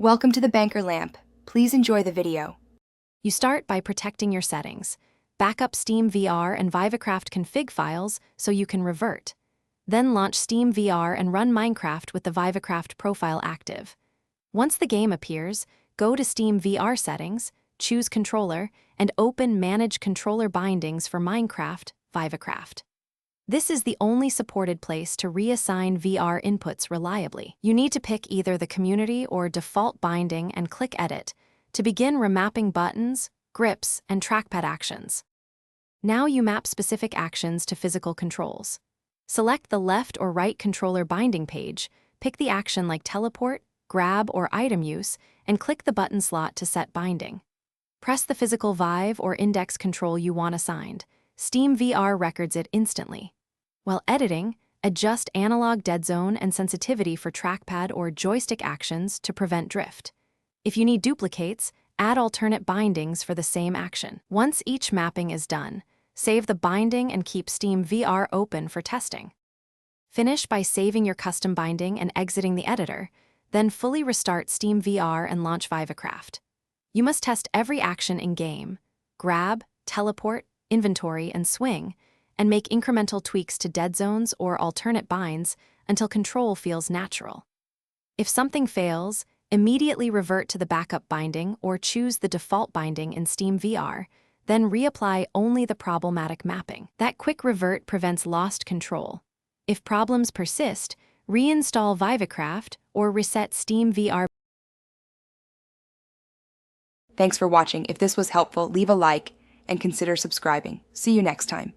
Welcome to the Banker Lamp. Please enjoy the video. You start by protecting your settings. Back up Steam VR and Vivecraft config files so you can revert. Then launch Steam VR and run Minecraft with the Vivecraft profile active. Once the game appears, go to Steam VR settings, choose Controller, and open Manage Controller Bindings for Minecraft, Vivecraft. This is the only supported place to reassign VR inputs reliably. You need to pick either the community or default binding and click Edit to begin remapping buttons, grips, and trackpad actions. Now you map specific actions to physical controls. Select the left or right controller binding page, pick the action like teleport, grab, or item use, and click the button slot to set binding. Press the physical Vive or index control you want assigned. Steam VR records it instantly. While editing, adjust analog dead zone and sensitivity for trackpad or joystick actions to prevent drift. If you need duplicates, add alternate bindings for the same action. Once each mapping is done, save the binding and keep Steam VR open for testing. Finish by saving your custom binding and exiting the editor, then fully restart Steam VR and launch Vivecraft. You must test every action in-game: grab, teleport, inventory, and swing, and make incremental tweaks to dead zones or alternate binds until control feels natural. If something fails, immediately revert to the backup binding or choose the default binding in Steam VR, then reapply only the problematic mapping. That quick revert prevents lost control. If problems persist, reinstall Vivecraft or reset Steam VR. Thanks for watching. If this was helpful, leave a like and consider subscribing. See you next time.